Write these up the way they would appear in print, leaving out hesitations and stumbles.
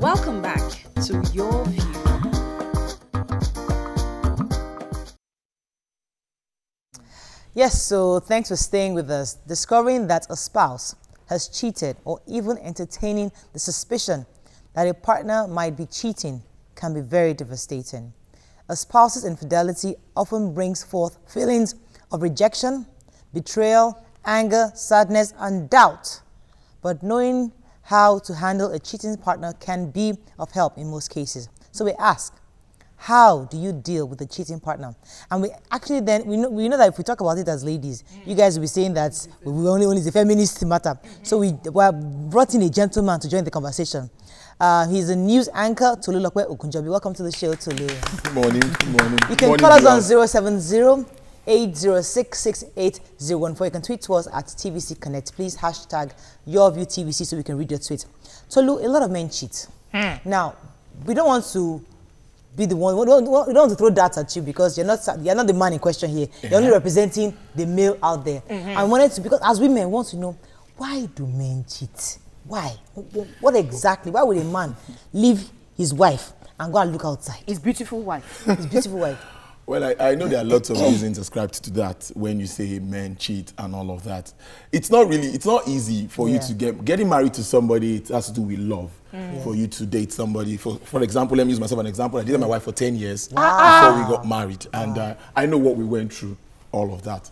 Welcome back to Your View. Yes, so thanks for staying with us. Discovering that a spouse has cheated or even entertaining the suspicion that a partner might be cheating can be very devastating. A spouse's infidelity often brings forth feelings of rejection, betrayal, anger, sadness, and doubt. But knowing how to handle a cheating partner can be of help in most cases. So we ask, how do you deal with a cheating partner? And we actually then, we know that if we talk about it as ladies, you guys will be saying that we only is a feminist matter. So we brought in a gentleman to join the conversation. He's a news anchor, Tolu Lokwe Okunjobi. Welcome to the show, Tolu. Good morning. You can call us on 070-806-6801. You can tweet to us at TVC Connect. Please hashtag YourViewTVC so we can read your tweet. Tolu, a lot of men cheat. Now, we don't want to be the one. We don't want to throw that at you because you're not the man in question here. You're only representing the male out there. I wanted to, because as women want to know, why do men cheat? Why? What exactly? Why would a man leave his wife and go and look outside? His beautiful wife. His beautiful wife. Well, I know there are lots of reasons ascribed to that when you say men cheat and all of that. It's not easy for you to getting married to somebody. It has to do with love. For you to date somebody. For example, let me use myself as an example. I dated my wife for 10 years before we got married. And I know what we went through, all of that.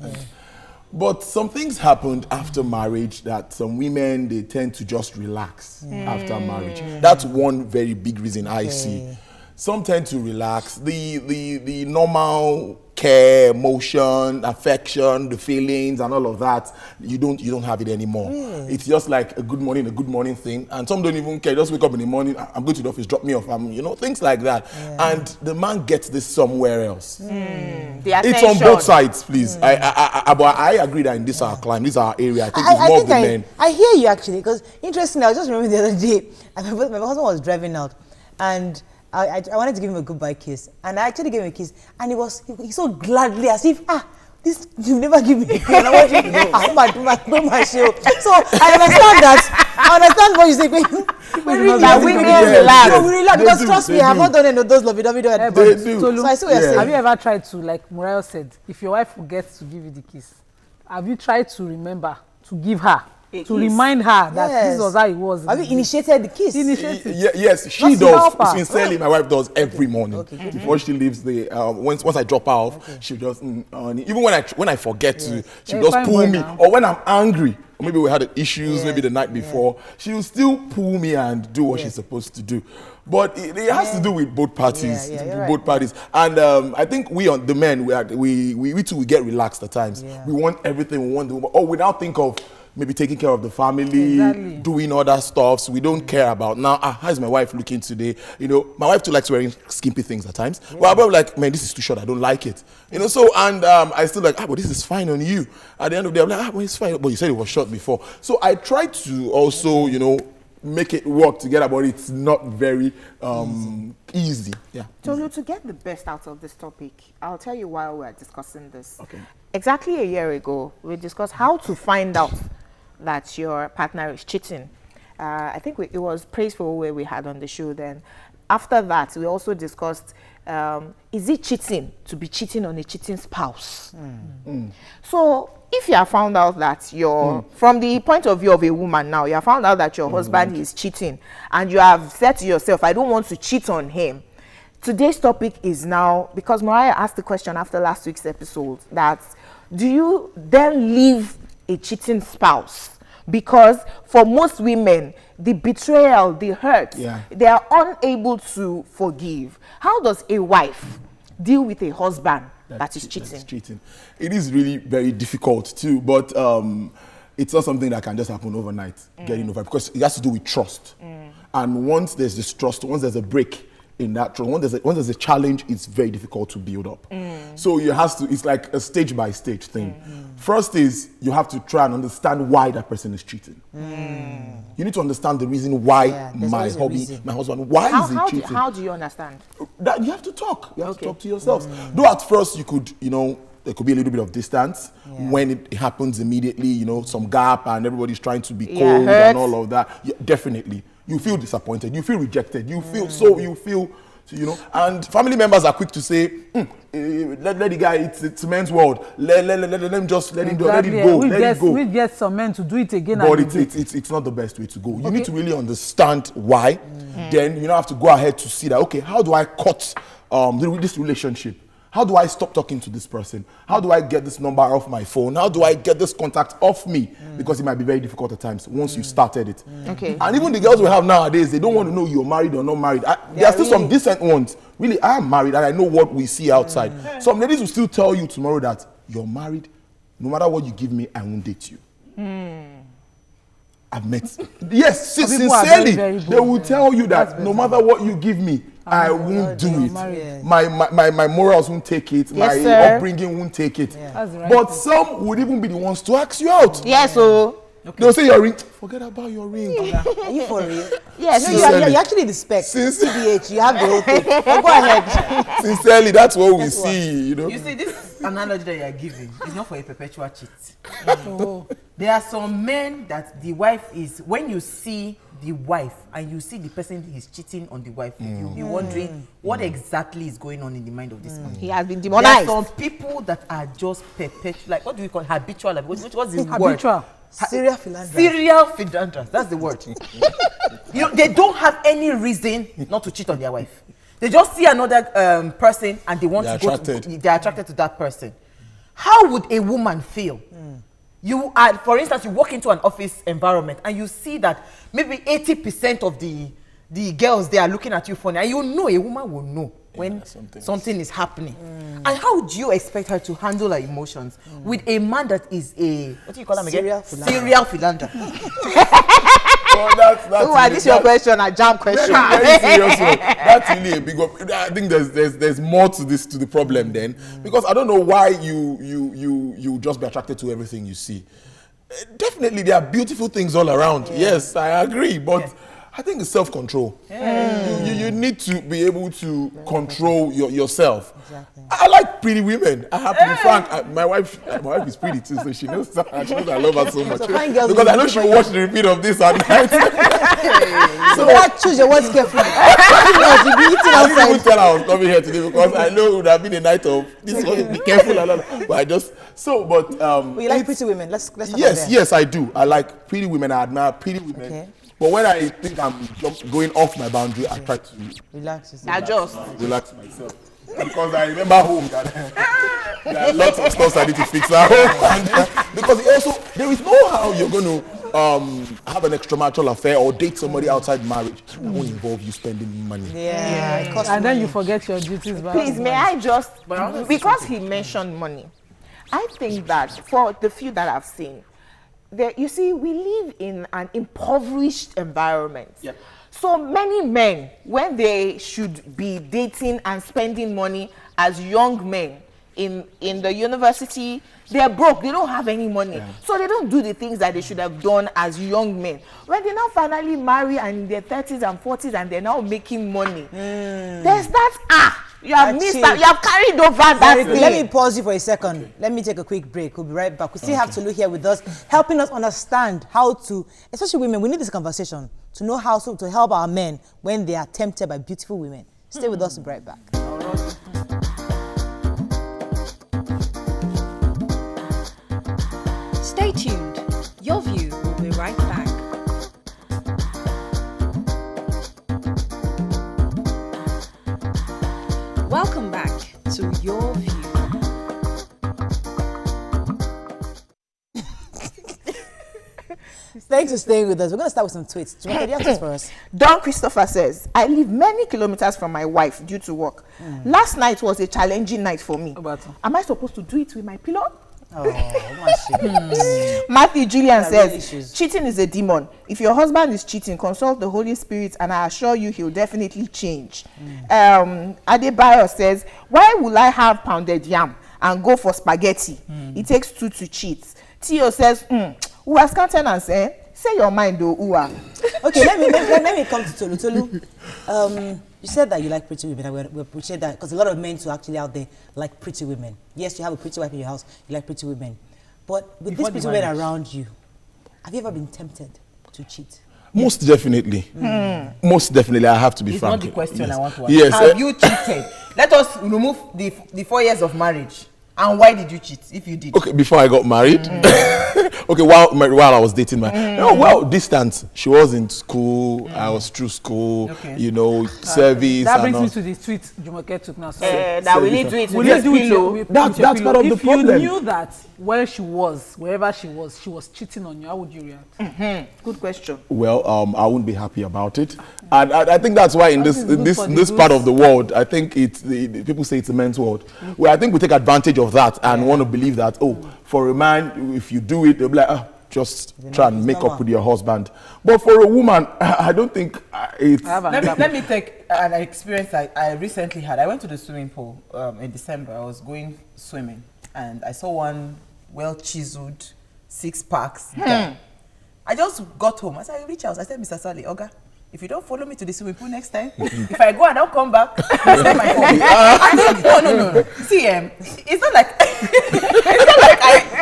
But some things happened after marriage that some women, they tend to just relax after marriage. That's one very big reason I see. Some tend to relax. The normal care, emotion, affection, the feelings and all of that, you don't have it anymore. It's just like a good morning thing. And some don't even care. Just wake up in the morning, I'm going to the office, drop me off, things like that. And the man gets this somewhere else. It's on both sides, please. I agree that in this our climb, this our area. I think it's more of the men. I hear you actually, because interestingly, I was just remembering the other day, my husband was driving out and I wanted to give him a goodbye kiss, and I actually gave him a kiss, and he so gladly, as if, this, you never give me a kiss, and I want you to know, my show. So I understand what you say, but we relax. We relax, because trust me, I have not done any of those lovey-dovey. So I see what you're saying. Have you ever tried to, like Muriel said, if your wife forgets to give you the kiss, have you tried to remember to give her? To remind her that this was how it was. Have you initiated the kiss? Yes, she does. Sincerely, my wife does every morning. Before she leaves once I drop her off, she'll just, even when I forget to, she'll just pull me. Or when I'm angry, or maybe we had issues maybe the night before, she'll still pull me and do what she's supposed to do. But it has to do with both parties. Both parties. And I think we on the men, we too, we get relaxed at times. We want everything, we want we now think of maybe taking care of the family, doing other stuff. So we don't care about now. How's my wife looking today? My wife too likes wearing skimpy things at times. Well, I'm like, man, this is too short. I don't like it. So and I still like, but this is fine on you. At the end of the day, I'm like, well, it's fine. But you said it was short before. So I try to also, make it work together, but it's not very easy. Yeah. So to get the best out of this topic, I'll tell you why we're discussing this. Okay. Exactly a year ago, we discussed how to find out that your partner is cheating. I think it was Praiseful where we had on the show then. After that, we also discussed, is it cheating to be cheating on a cheating spouse? So if you have found out that from the point of view of a woman now, you have found out that your husband is cheating and you have said to yourself, I don't want to cheat on him. Today's topic is now, because Mariah asked the question after last week's episode, that do you then leave a cheating spouse? Because for most women, the betrayal, the hurt, they are unable to forgive. How does a wife deal with a husband that is cheating? It is really very difficult too, but it's not something that can just happen overnight, getting over, because it has to do with trust. And once there's this trust, once there's a break in that trust, once there's a challenge, it's very difficult to build up. So it's like a stage by stage thing. First is you have to try and understand why that person is cheating. You need to understand the reason why my husband, why is he cheating? How do you understand? That you have to talk. You have to talk to yourselves. Though at first you could, there could be a little bit of distance when it happens immediately, some gap and everybody's trying to be cold and all of that. Definitely. You feel disappointed. You feel rejected. You feel you know, and family members are quick to say, let the guy, it's a men's world. Let them just let him do, let it go, let it go. We get some men to do it again. But it's not the best way to go. You need to really understand why. Then you don't have to go ahead to see that, okay, how do I cut this relationship? How do I stop talking to this person? How do I get this number off my phone? How do I get this contact off me? Because it might be very difficult at times once you started it. Okay. And even the girls we have nowadays, they don't want to know you're married or not married. There are still some decent ones. Really, I am married and I know what we see outside. Some ladies will still tell you tomorrow that you're married. No matter what you give me, I won't date you. I've met. Yes, sincerely, they will tell you that no matter what you give me, I won't do it. Yes. My morals won't take it. Yes, My sir. upbringing won't take it. That's right. But some would even be the ones to ask you out. Yes, so. They'll say your ring. Forget about your ring. Are you for real? Yes, No, you're actually the spec. TBH, you have the whole thing. But go ahead. Sincerely, that's what we see. You know. You see, this analogy that you are giving is not for a perpetual cheat. There are some men that the wife is, when you see the wife and you see the person he's cheating on the wife, you'll be wondering what exactly is going on in the mind of this man. he has been There are demonized. some people that are just perpetual, like what do we call it? Habitual? Like, what's the word? Habitual. Serial philanderer. Serial philanderers. That's the word. You know, they don't have any reason not to cheat on their wife. They just see another person and they want They're to go. attracted. They're attracted to that person. How would a woman feel? You are, for instance, you walk into an office environment and you see that maybe 80% of the girls they are looking at you funny, and you know a woman will know when something is happening. And how would you expect her to handle her emotions with a man that is a, what do you call him again? Serial philanderer. This your question, a jam question. Very serious one. That's really a big one. I think there's more to this, to the problem then, because I don't know why you just be attracted to everything you see. Definitely there are beautiful things all around. Yes, I agree, but I think it's self-control. You need to be able to control yourself. Exactly. I like pretty women. I have to be frank. My wife is pretty too, so she knows that. She knows I love her so much. So fine girls because I know will she will watch the repeat of this at night. So that choose your words carefully. You'll be eating I didn't outside. even tell her I was coming here today because I know it would have been a night of this one. Be careful, but I just But you like pretty women. Let's talk about that. yes, I do. I like pretty women. I admire pretty women. Okay. But when I think I'm going off my boundary, I try to Relax. relax myself. Because I remember home that there are lots of stuff I need to fix at home. And, because there is no how you're going to have an extramarital affair or date somebody outside marriage that won't involve you spending money. Yeah. It costs And then money. you forget your duties. Please, may I just, because he mentioned money, I think that for the few that I've seen, you see, we live in an impoverished environment. Yep. So many men, when they should be dating and spending money as young men in the university, they're broke. They don't have any money. Yeah. So they don't do the things that they should have done as young men. When they now finally marry and in their 30s and 40s and they're now making money, there's that, you have missed that. You have carried over that. Let me pause you for a second. Okay. Let me take a quick break. We'll be right back. We still have Tolu here with us, helping us understand how to, especially women, we need this conversation to know how to help our men when they are tempted by beautiful women. Stay with us. We'll be right back. Stay tuned. Your View will be right back. Welcome back to Your View. Thanks for staying with us. We're going to start with some tweets. Do you want to read for us? Don Christopher says, I live many kilometers from my wife due to work. Last night was a challenging night for me. Am I supposed to do it with my pillow? Matthew Julian says, cheating is a demon. If your husband is cheating, consult the Holy Spirit and I assure you he'll definitely change. Adebayo says, why will I have pounded yam and go for spaghetti? It takes two to cheat. Tio says, who has countenance, eh? Say your mind, though. Okay, let me come to Tolu. Tolu, you said that you like pretty women, and we appreciate that because a lot of men who are actually out there like pretty women. Yes, you have a pretty wife in your house, you like pretty women. But with these pretty women around you, have you ever been tempted to cheat? Most definitely. Most definitely, I have to be It's frank. not the question Yes. I want to ask. Yes. Have you cheated? Let us remove the 4 years of marriage. And why did you cheat, if you did? Okay, before I got married. Okay, while I was dating my, no, well, distance. She was in school. I was through school. Okay. You know, service. That and brings all. me to the tweet Jumoke took now. That we need to it. Will you do it? That's part of the If problem. you knew that wherever she was cheating on you, how would you react? Good question. Well, I wouldn't be happy about it, and I think that's why in That this is good this for the this part goods. of the world, I think people say it's a men's world. Where I think we take advantage of that and want to believe that for a man, if you do it, they'll be like, just try and make up with your husband. But for a woman, I don't think it's. Let me take an experience I recently had. I went to the swimming pool in December. I was going swimming and I saw one well-chiseled 6-packs guy. I just got home. As I reached out, I said, Mr. Sally, Oga, if you don't follow me to the swimming pool next time, if I go and don't come back, it's not my fault. I said, no. See, it's not like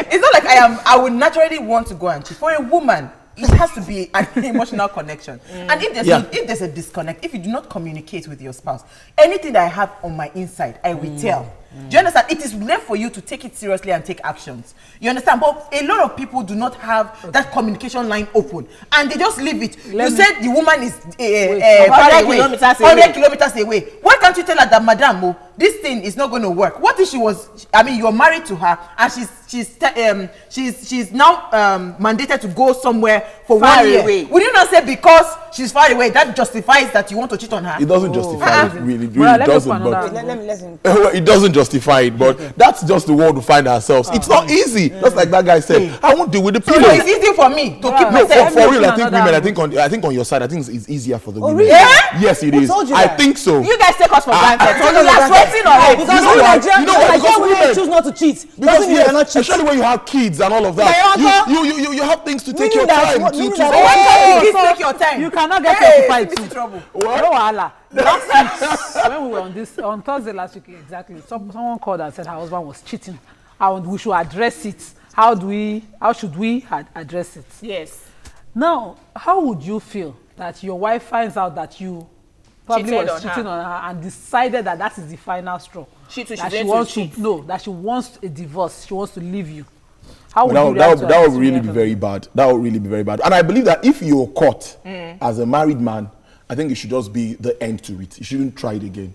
it's not like I would naturally want to go and cheat. For a woman, it has to be an emotional connection. And if there's a disconnect, if you do not communicate with your spouse, anything that I have on my inside, I will tell. Do you understand? It is left for you to take it seriously and take actions. You understand? But a lot of people do not have that communication line open, and they just leave it. You said the woman is 100 kilometers away. Why can't you tell her that, Madam, this thing is not going to work? What if you're married to her and she's now mandated to go somewhere for Far 1 year? away. Would you not say because she's far away that justifies that you want to cheat on her? It doesn't justify it, really Well, let me doesn't. put But another it doesn't justify it, but that's just the world we find ourselves. It's not easy. Just like that guy said, I won't deal with the So people. it's easy for me to keep No, myself. for real, I think another women, I think on your side, I think it's easier for the women. really? Yeah? Yes, it Who is. told you I that? think so. You guys take us for granted. So you are sweating already. Because You know you why? Nigerians, You know why? Because women women- choose not to cheat. Because Doesn't mean you're not cheating. especially when you have kids and all of My that, uncle- you have things to take Meaning your that- time to. meaning to that- Why can't you so take your time? you cannot get Hey, occupied this is too. trouble. What? No wahala. Last week, when we were on Thursday last week, exactly, someone called and said her husband was cheating, and we should address it. How should we address it? Yes. Now, how would you feel that your wife finds out that you probably Cheated was on cheating her. on her and decided that is the final straw? That she wants that she wants a divorce. She wants to leave you. How would you react to That would that really be situation? very bad. That would really be very bad. And I believe that if you're caught as a married man, I think it should just be the end to it. You shouldn't try it again.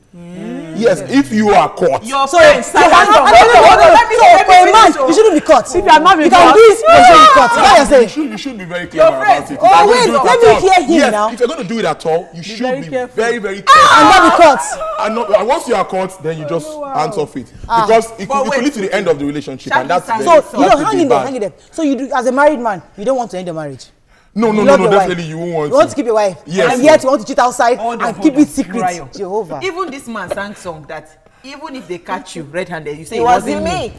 Yes, if you are caught. Your So, friends, so for a man, you shouldn't be caught. If you are not, you can do it, you shouldn't be caught. What you saying? You should be very clever about it. If Oh, you're wait, gonna do it let at me all- hear him yes, now. If you're going to do it at all, you should very be careful. very, very careful. And not be caught. And once you are caught, then you just answer off it. Because it could lead to the end of the relationship. And that's Shall very, we So, say you that know, could hang be in there, bad. hang in there. So you do, as a married man, you don't want to end the marriage. No, You love your wife. definitely you won't want You want to keep your wife. Yes. And yet you want to cheat outside Hold on, and hold keep on. it secret. Brian. Jehovah. Even this man sang song that even if they catch you red-handed, you say It wasn't me.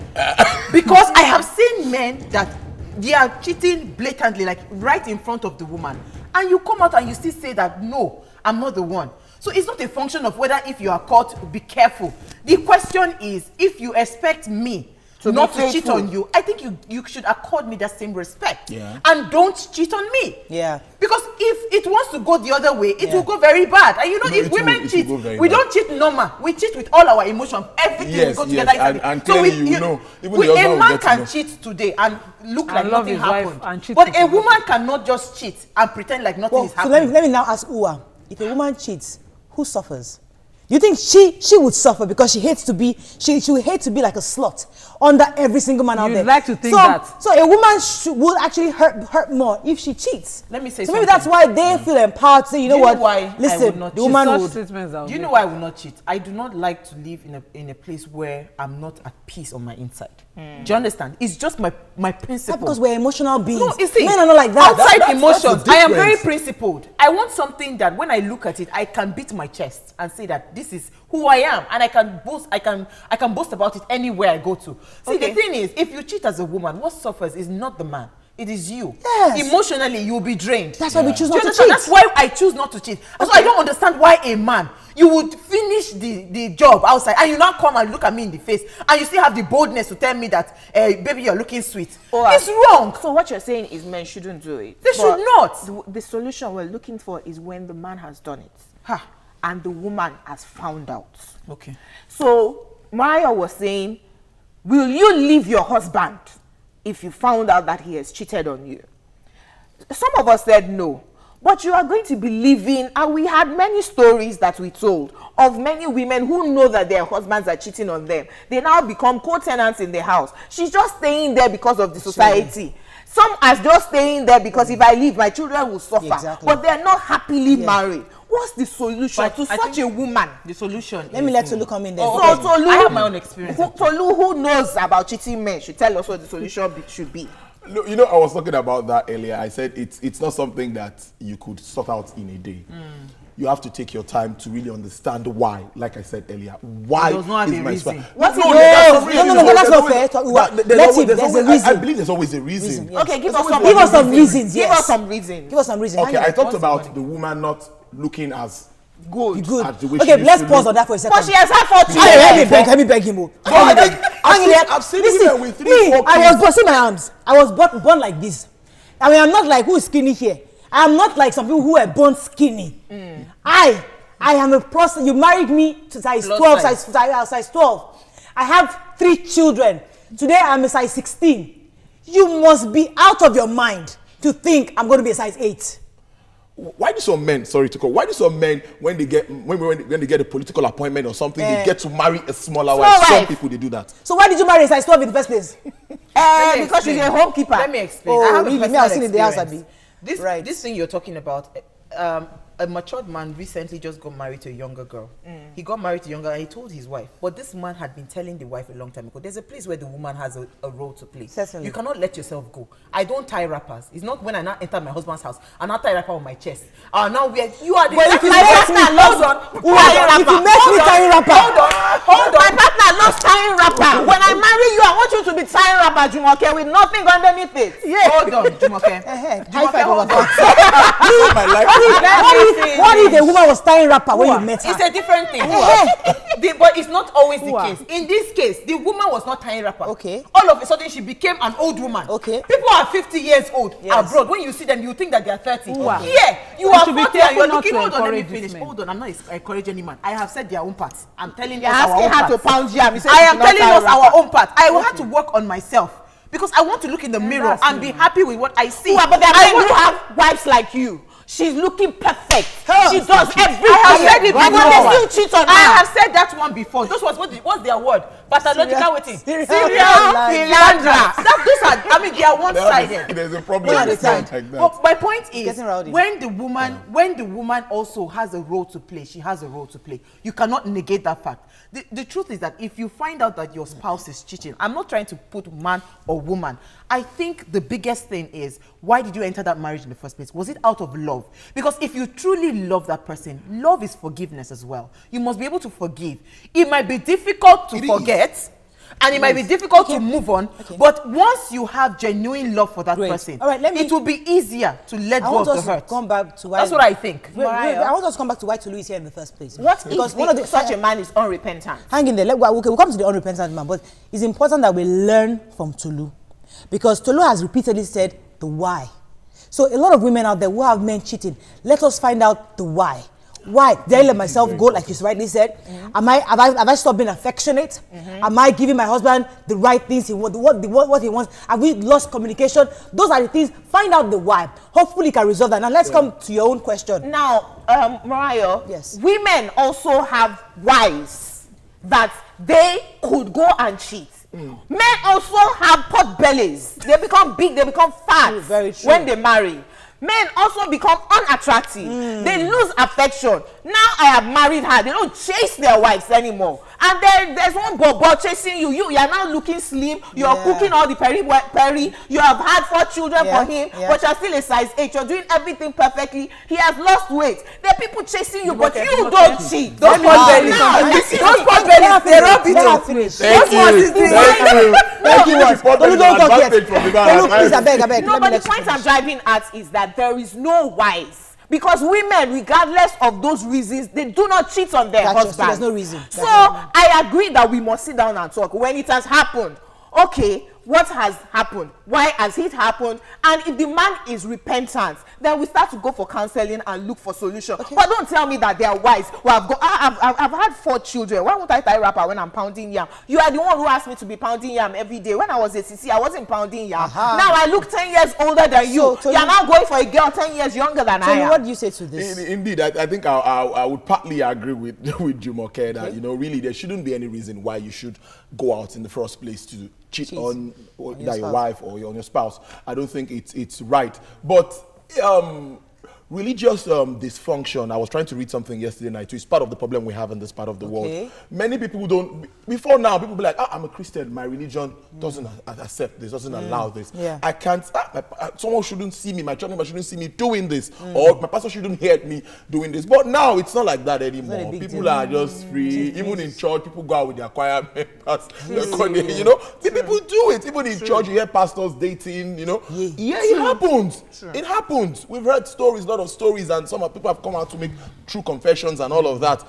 Because I have seen men that they are cheating blatantly, like right in front of the woman, and you come out and you still say that no, I'm not the one. So it's not a function of whether if you are caught, be careful. The question is, if you expect me not to cheat on you, I think you should accord me that same respect. Yeah. And don't cheat on me. Yeah. Because if it wants to go the other way, it Yeah. will go very bad. And you know, No, if it will- women it will cheat, go very we bad. don't cheat normal. We cheat with all our emotion. Everything Yes, we go yes, together. and instantly. clearly you know, even the a husband will man get to can know. cheat today and look And like love nothing his wife happened. and cheat But with a him. woman cannot just cheat and pretend like nothing Well, is so happening. let me now ask Uwa, if a woman cheats, who suffers? You think she would suffer because she hates to be she would hate to be like a slut under every single man out You'd there. like to think so, that. So a woman would actually hurt more if she cheats. Let me say so maybe that's why they feel empowered to say, you know Do you what? know why I would Listen, not the cheat? woman Such would. statements are Do you know weird. why I will not cheat? I do not like to live in a place where I'm not at peace on my inside. Do you understand? It's just my principle. That's because we're emotional beings. No, you see, Men are not like that. outside That's emotions, the I am very difference. principled. I want something that when I look at it, I can beat my chest and say that this is who I am, and I can boast. I can boast about it anywhere I go to. See, Okay. the thing is, if you cheat as a woman, what suffers is not the man. It is you. Yes. Emotionally, you'll be drained. That's why we choose Do you not to understand? cheat. That's why I choose not to cheat. So I don't understand why a man, you would finish the job outside and you now come and look at me in the face and you still have the boldness to tell me that, baby, you're looking sweet. It's wrong. So what you're saying is men shouldn't do it. They should not. The solution we're looking for is when the man has done it. Ha. And the woman has found out. Okay. So Maya was saying, will you leave your husband if you found out that he has cheated on you? Some of us said no. But you are going to be living, and we had many stories that we told of many women who know that their husbands are cheating on them. They now become co-tenants in the house. She's just staying there because of the society. Some are just staying there because if I leave, my children will suffer. Exactly. But they're not happily married. What's the solution to such a woman? The solution. Let me let Tolu come in there. So Tolu, I have my own experience. Tolu, who knows about cheating men, should tell us what the solution should be. Look, you know, I was talking about that earlier. I said it's not something that you could sort out in a day. You have to take your time to really understand why. Like I said earlier, why It does not have is a my reason. spouse? What's No, it? no, That's not fair. I believe there's always a reason. Yes. Okay, give There's us some always Give us some reasons. Give Yes. us some reasons. Give us some reasons. Okay, I talked about the woman not looking as Good. at the way Okay, she used let's to pause look. on that for a second. But she has had 4 Hey, children. let me beg him. I've seen women with 3, 4 I was kids. busting my arms. I was born like this. I mean, I'm not like who is skinny here. I am not like some people who are born skinny. I am a person. You married me to size 12, size 12. I have 3 children. Today I'm a size 16. You must be out of your mind to think I'm going to be a size 8. Why do some men, sorry to call, why do some men when they get a political appointment or something, they get to marry a smaller wife? Some people they do that. So why did you marry a size 12 in the first place? Because she's a homekeeper. Let me explain. Oh, I have really? a Me, I've personal seen in the house, experience. Abi. Right. This thing you're talking about, a matured man recently just got married to a younger girl. He got married to a younger girl. He told his wife, but this man had been telling the wife a long time ago, there's a place where the woman has a role to play. Certainly. You cannot let yourself go. I don't tie wrappers. It's not when I now enter my husband's house and I tie a wrapper on my chest. Now you are the But if you my make partner me- loves on. If you make me tying wrapper. Hold on. My partner loves tying wrapper. When I marry you, I want you to be tying wrapper, Jumoke, with nothing underneath it. Hold on, Jumoke. High five over hold on. My life. What if a woman was tying wrapper when you met her? It's a different thing. But it's not always the case. In this case, the woman was not tying wrapper. Okay. All of a sudden, she became an old woman. Okay. People are 50 years old abroad. When you see them, you think that they are 30. Okay. Here, you You are should be 40 and you're careful not looking. to Hold on, let me encourage these finish. men. Hold on, I'm not encouraging any man. I have said their own part. I'm telling You're us our asking own her part. to pound jam. You say I she am should not telling tie us wrapper. our own part. I will have to work on myself because I want to look in the mirror and be happy with what I see. But there are I men want who have wives like you. She's looking perfect. She does everything. I have said it But before. they still cheat on I her. have said that one before. Those was what's their word? Pathological waiting. Serial philandra. Those are. I mean, they are one-sided. There's a You problem with understand? men like that. But my point is, Getting rowdy. when the woman also has a role to play, she has a role to play. You cannot negate that fact. The truth is that if you find out that your spouse is cheating, I'm not trying to put man or woman. I think the biggest thing is, why did you enter that marriage in the first place? Was it out of love? Because if you truly love that person, love is forgiveness as well. You must be able to forgive. It might be difficult to forget. And it might be difficult to move on, but once you have genuine love for that Great. person, All right, it will be easier to let I go want of the us to hurt. come back to why. That's what I think. Wait, I want us to come back to why Tolu is here in the first place. What Because if one of the such a man is unrepentant? Hang in there. We'll come to the unrepentant man, but it's important that we learn from Tolu, because Tolu has repeatedly said the why. So a lot of women out there who have men cheating, let us find out the why. Why? Did I let myself go, like you rightly said? Have I stopped being affectionate? Am I giving my husband the right things he wants, what he wants? Have we lost communication? Those are the things. Find out the why. Hopefully, you can resolve that. Now, let's come to your own question. Now, Mariah, Yes. women also have wives that they could go and cheat. Men also have pot bellies. They become big, they become fat True, very true. when they marry. Men also become unattractive. They lose affection. Now I have married her. They don't chase their wives anymore. and there's one bobo chasing you. You are now looking slim. You're cooking all the peri. You have had 4 children for him, but you're still a size 8. You're doing everything perfectly. He has lost weight. There are people chasing you, but you don't cheat. Those pot bellies, they rub it up. Thank you. Don't talk yet. Please, I beg. No, but the point I'm driving at is that there is no wise. Because women, regardless of those reasons, they do not cheat on their husbands. So there's no reason. So I agree that we must sit down and talk. When it has happened, okay, what has happened? Why has it happened? And if the man is repentant, then we start to go for counseling and look for solution. Okay. But don't tell me that they are wise. Well, I've had 4 children. Why won't I tie wrapper when I'm pounding yam? You are the one who asked me to be pounding yam every day. When I was a CC, I wasn't pounding yam. Now I look 10 years older than you. You are now going for a girl 10 years younger than I am. What do you say to this? Indeed, I think I would partly agree with Jumoke that, really, there shouldn't be any reason why you should go out in the first place to cheat on your wife or on your spouse. I don't think it's right. But religious dysfunction, I was trying to read something yesterday night too. It's part of the problem we have in this part of the world. Many people don't, before now, people be like, I'm a Christian, my religion doesn't accept this, doesn't allow this. I can't, someone shouldn't see me, my church member shouldn't see me doing this, or my pastor shouldn't hear me doing this. But now it's not like that anymore. People are just free. Even in church, people go out with their choir members. People do it. Even in church, you hear pastors dating, it happens. It happens. We've heard stories, a lot of stories, and some people have come out to make true confessions and all of that.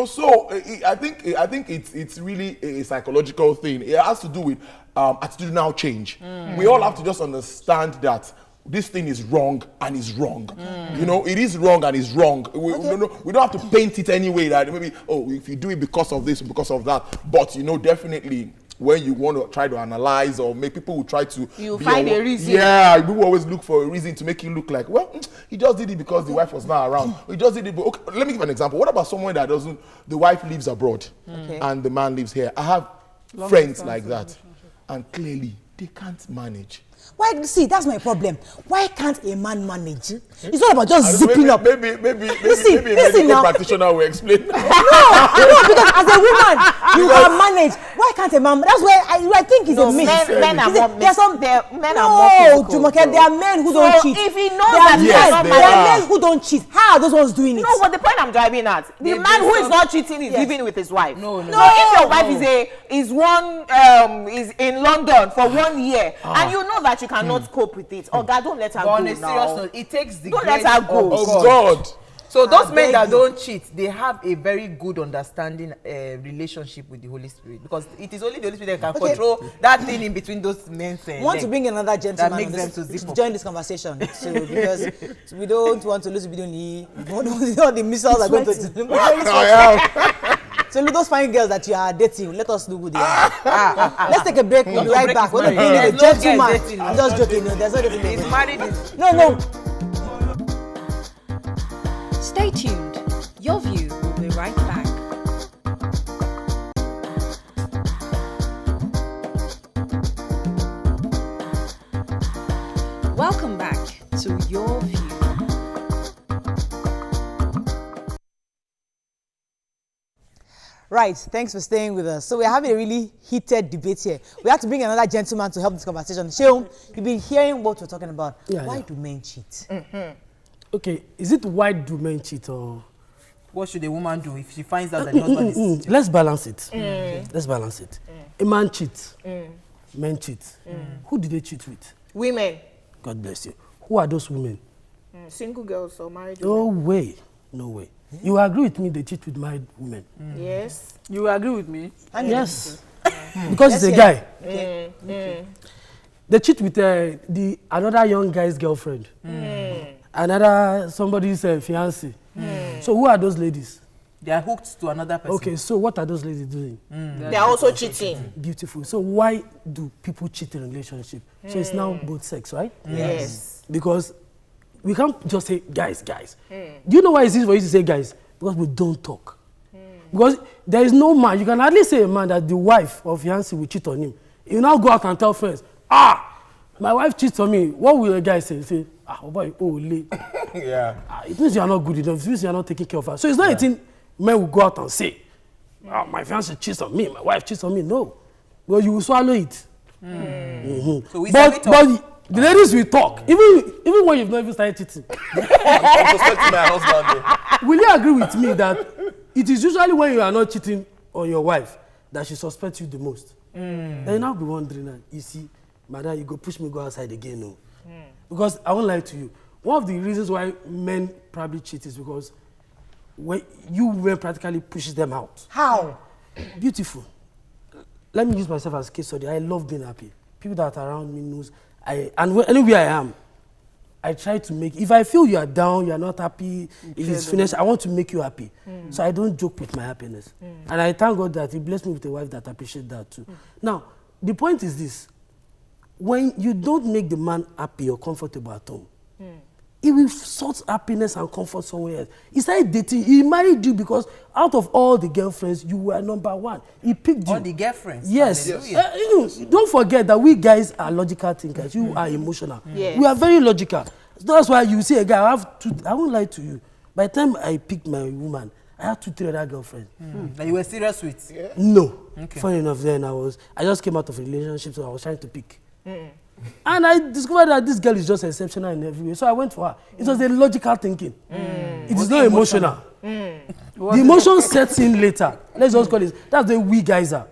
So I think it's really a psychological thing. It has to do with attitudinal change. We all have to just understand that this thing is wrong and is wrong. It is wrong and is wrong. We don't have to paint it anyway that maybe, if you do it because of this or because of that. But definitely when you want to try to analyze or make people who try to find a reason. Yeah, people always look for a reason to make you look like, well, he just did it because the wife was not around. He just did it. But okay, let me give an example. What about someone that the wife lives abroad and the man lives here? I have friends like that, and clearly they can't manage. Why? See, that's my problem. Why can't a man manage? It's not about just zipping up. Maybe a medical practitioner will explain. No, because as a woman, you can manage. Why can't a man? That's why I think it's a myth. Men are more physical. Jumoke, there are men who don't cheat. If he knows that there are men who don't cheat. How are those ones doing it? No, but the point I'm driving at, the man who is not cheating is living with his wife. No. So if your wife is in London for 1 year, and you know that you cannot cope with it, God, don't let her go on a now. serious note, it takes the Don't grace let her go. of God. So those men that don't cheat, they have a very good understanding relationship with the Holy Spirit, because it is only the Holy Spirit that can control that thing in between those men's I want to bring another gentleman to join this conversation because we don't want to lose video. All the missiles are going to. So those fine girls that you are dating, let us know who they are. Let's take a break. We'll be right back. We're bringing a gentleman. I'm just joking. No, there's no dating. He's married. No. Stay tuned. Your View will be right back. Welcome back to Your View. Right, thanks for staying with us. So we're having a really heated debate here. We have to bring another gentleman to help this conversation. Sheung, you've been hearing what we're talking about. Why do men cheat? Okay, is it why do men cheat, or what should a woman do if she finds out that the husband is... Let's balance it. Let's balance it. A man cheats. Men cheat. Who did they cheat with? Women. God bless you. Who are those women? Single girls or married women? No way. You agree with me they cheat with married women? Yes. You agree with me? Yes. Because it's a guy. They cheat with another young guy's girlfriend. Another somebody's fiancé. So who are those ladies? They are hooked to another person. Okay, so what are those ladies doing? They are also cheating. Beautiful. So why do people cheat in relationship? So it's now both sex, right? Yes. Because we can't just say guys. Do you know why it's easy for you to say guys? Because we don't talk. Because there is no man, you can hardly say a man that the wife or fiancé will cheat on him. You now go out and tell friends, my wife cheats on me. What will a guy say? Say, oh boy, late. Yeah. It means you are not good enough. It means you are not taking care of her. So it's not a thing men will go out and say. Oh, my fiance cheats on me, my wife cheats on me. No. Well, you will swallow it. Mm-hmm. So but the ladies will talk, even when you've not even started cheating. I'm suspecting my husband. Will you agree with me that it is usually when you are not cheating on your wife that she suspects you the most? Then you now be wondering, you see, madam, you go push me, go outside again, no. Because I won't lie to you. One of the reasons why men probably cheat is because when you women practically pushes them out. How? Beautiful. Let me use myself as a case study. I love being happy. People that are around me knows. Anywhere I am, I try to make. If I feel you are down, you are not happy, if it's finished, I want to make you happy. So I don't joke with my happiness. And I thank God that He blessed me with a wife that appreciates that too. Now, the point is this: when you don't make the man happy or comfortable at home, he will sort happiness and comfort somewhere else. He started dating. He married you because out of all the girlfriends, you were number one. He picked you. All the girlfriends? Yes. Don't forget that we guys are logical thinkers. You are emotional. Yes. We are very logical. That's why you see a guy, I won't lie to you. By the time I picked my woman, I had 2-3 other girlfriends. That you were serious with? Yeah. No. Okay. Funny enough, then I just came out of a relationship, so I was trying to pick. And I discovered that this girl is just exceptional in every way. So I went for her. It was a logical thinking. It is not emotional. The emotion sets in later. Let's just call it. That's the way we guys are.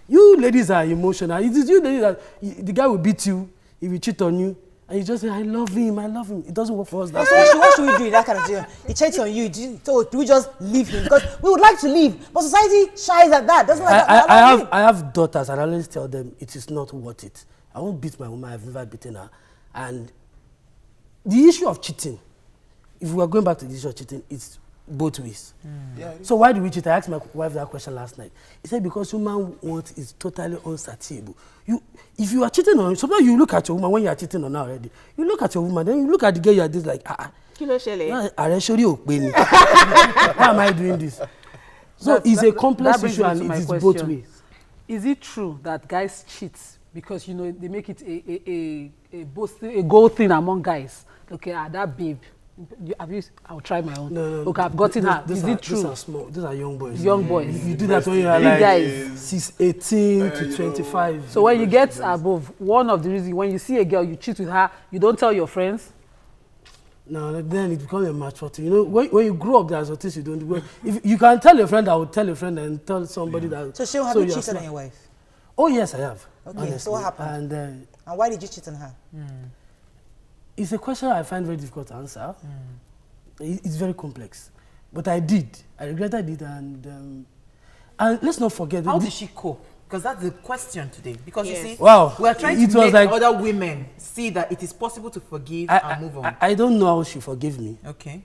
You ladies are emotional. It is you ladies that the guy will beat you, he will cheat on you, and you just say, I love him, I love him. It doesn't work for us. That's So what should we do in that kind of situation? He cheats on you. Do we just leave him? Because we would like to leave, but society shies at that. Doesn't like that. I have daughters, and I always tell them it is not worth it. I won't beat my woman. I've never beaten her. And the issue of cheating, if we are going back to the issue of cheating, it's both ways. So why do we cheat? I asked my wife that question last night. He said because human want is totally unsatiable. If you are cheating on, sometimes you look at your woman when you are cheating on her already. You look at your woman, then you look at the girl you are just like, why am I doing this? So it's a complex issue and it is both ways. Is it true that guys cheat because they make it a goal thing among guys? Okay, that babe. I'll try my own. No. Okay, I've gotten her. Is it true? These are small. These are young boys. Young boys. You do that when you are like guys. 18 to 25. So when you get above, one of the reasons when you see a girl, you cheat with her, you don't tell your friends. No, then it becomes a mature thing. When you grow up, there's things you don't do. If you can tell a friend, I would tell a friend and tell somebody that. So have you cheated on your wife? Oh yes, I have. Okay, honestly. so what happened? And why did you cheat on her? It's a question I find very difficult to answer. It's very complex, but I did. I regretted it, and let's not forget. How did she cope? Because that's the question today. Because you see, wow, we are trying to make other women see that it is possible to forgive and move on. I don't know how she forgave me. Okay.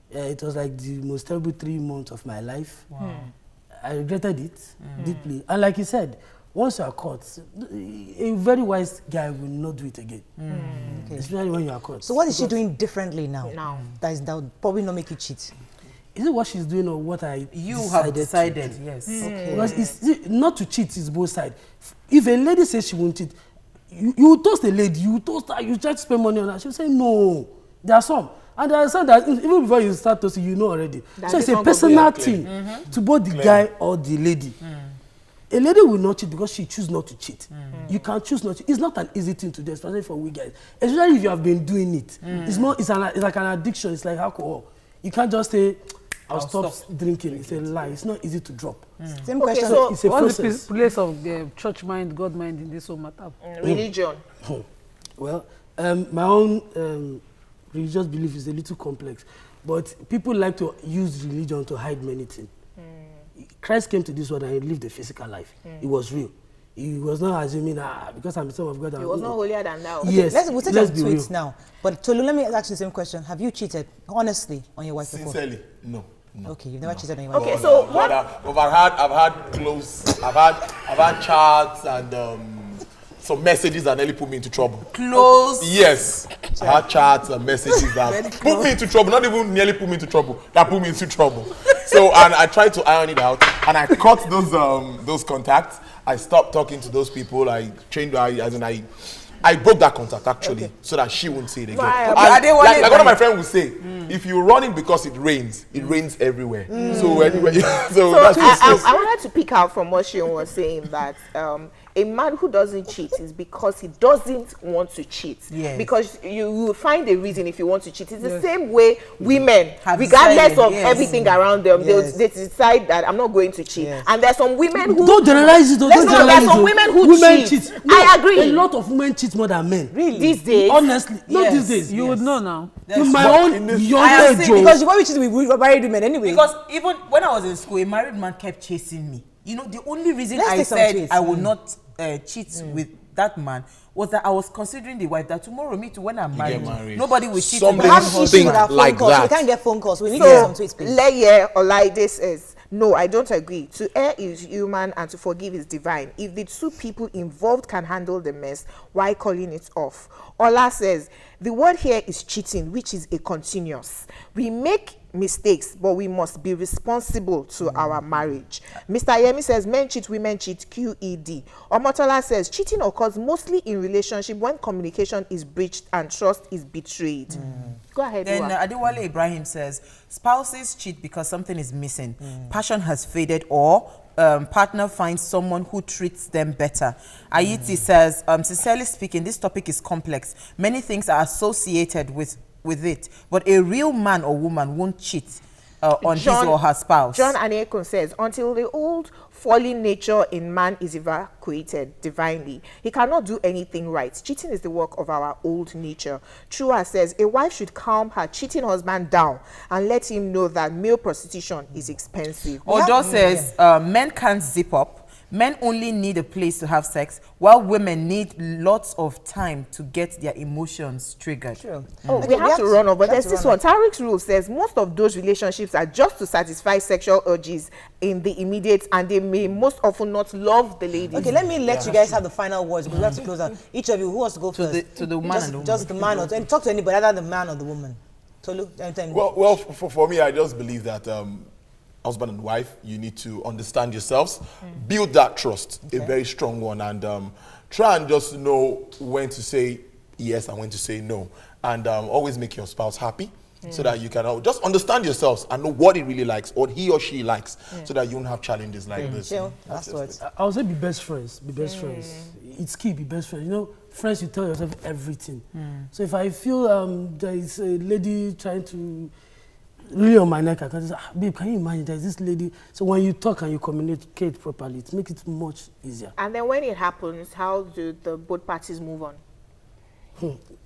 It was like the most terrible 3 months of my life. Wow. I regretted it deeply, and like you said, once you are caught, a very wise guy will not do it again. Okay. Especially when you are caught. So what is she doing differently now? That would probably not make you cheat. Is it what she's doing or what you have decided? Yes. Okay. Because it's not to cheat is both sides. If a lady says she won't cheat, you toast a lady, you toast her, you try to spend money on her. She'll say no. There are some. And there are some that even before you start toasting, you know already. So it's a personal thing to both the guy or the lady. A lady will not cheat because she chooses not to cheat. You can choose not to. It's not an easy thing to do, especially for we guys. Especially if you have been doing it. It's like an addiction. It's like alcohol. You can't just say, I'll stop drinking. It's a lie. It's not easy to drop. Same question. So it's a what's process. the place of the church mind, God mind in this whole matter? Religion. Well, my own religious belief is a little complex. But people like to use religion to hide many things. Christ came to this world and he lived a physical life. It was real. He was not assuming because I'm the son of God. He was not holier than thou. Okay, yes, we'll take some tweets now. But Tolu, let me ask you the same question. Have you cheated honestly on your wife Sincerely, before? no. Okay, you've never cheated on your wife. Okay, so what? I've had chats and some messages that nearly put me into trouble. Close. Yes, I had chats and messages that put me into trouble. Not even nearly put me into trouble. That put me into trouble. So and I tried to iron it out, and I cut those contacts. I stopped talking to those people. I broke that contact actually, so that she wouldn't see it again. Right. Like one of my friends would say, if you're running because it rains everywhere. So anyway, so that's I wanted to pick out from what Shion was saying that a man who doesn't cheat is because he doesn't want to cheat. Yes. Because you will find a reason if you want to cheat. It's the same way women, Have regardless decided, of yes. everything around them, Yes. they decide that I'm not going to cheat. Yes. And there's some women who Don't generalize it. Let's not, there's some women who cheat. I agree. A lot of women cheat more than men. Really? These days. Honestly, not Yes. these days. You would know now. In my But own in this- young I have age, seen- oh, Because you probably cheat with married women anyway. Because even when I was in school, a married man kept chasing me. You know, the only reason Let's I take some said tweets. I would not cheat with that man was that I was considering the wife that tomorrow, me too, when I'm get married, married. nobody will cheat Somebody on my have Think issues with our phone like calls. that. We can't get phone calls. We need to get some So, tweets, please. Leye or like this is, no, I don't agree. To err is human and to forgive is divine. If the two people involved can handle the mess, why calling it off? Ola says, the word here is cheating, which is a continuous. We make mistakes, but we must be responsible to our marriage. Mr. Yemi says, men cheat, women cheat, QED. Omotola says, cheating occurs mostly in relationship when communication is breached and trust is betrayed. Go ahead. Then Ua. Adewale Ibrahim says, spouses cheat because something is missing. Passion has faded or partner finds someone who treats them better. Ayiti says, sincerely speaking, this topic is complex. Many things are associated with it, but a real man or woman won't cheat on his or her spouse. John Anekun says, until the old fallen nature in man is evacuated divinely, he cannot do anything right. Cheating is the work of our old nature. Chua says, a wife should calm her cheating husband down and let him know that male prostitution is expensive. Odo says, men can't zip up. Men only need a place to have sex, while women need lots of time to get their emotions triggered. True. Oh, Okay, we have to run off, but we have there's to this run one. Tariq's rule says most of those relationships are just to satisfy sexual urges in the immediate, and they may most often not love the lady. Okay, let me let you guys have the final words because we have to close out. Each of you, who wants to go first? to the man just, and the woman. Just the man, or and talk to anybody, either the man or the woman. Tolu, anytime. Well, for me, I just believe that husband and wife, you need to understand yourselves, build that trust, a very strong one, and try and just know when to say yes and when to say no, and always make your spouse happy. So that you can just understand yourselves and know what he really likes, what he or she likes, so that you won't have challenges like this. Chill, last words. I would say be best friends. Be best friends. It's key. Be best friends. You know, friends, you tell yourself everything. So if I feel there is a lady trying to really on my neck, I can say, babe, can you imagine there's this lady? So when you talk and you communicate properly, it makes it much easier. And then when it happens, how do the both parties move on?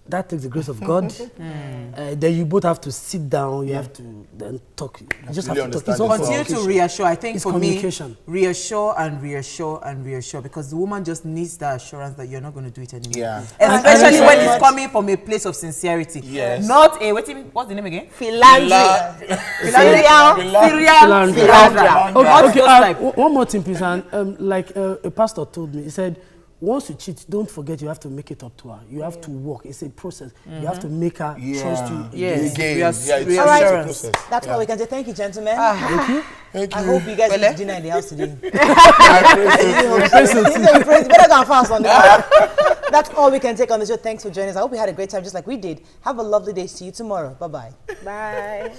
That takes the grace of God. Then you both have to sit down. You have to then talk. You just really have to talk. understand It's all yourself. Continue to communication. reassure. I think It's for communication. me, reassure and reassure and reassure, because the woman just needs that assurance that you're not going to do it anymore. Yeah. Especially And when very it's much- coming from a place of sincerity. Yes. Not a, what's the name again? Philandry. Serial Philandry. philandra. Okay, Not okay, those type. one more thing, please. And like a pastor told me, he said, once you cheat, don't forget you have to make it up to her. You have to work. It's a process. You have to make her trust you. Yes. Again, Reass- yeah, it's reassurance. a process. That's all we can say. Thank you, gentlemen. Thank you. Thank you. I hope you guys Pele? eat dinner in the house today. I pray so. Better go and fast on that. That's all we can take on the show. Thanks for joining us. I hope you had a great time just like we did. Have a lovely day. See you tomorrow. Bye-bye. Bye.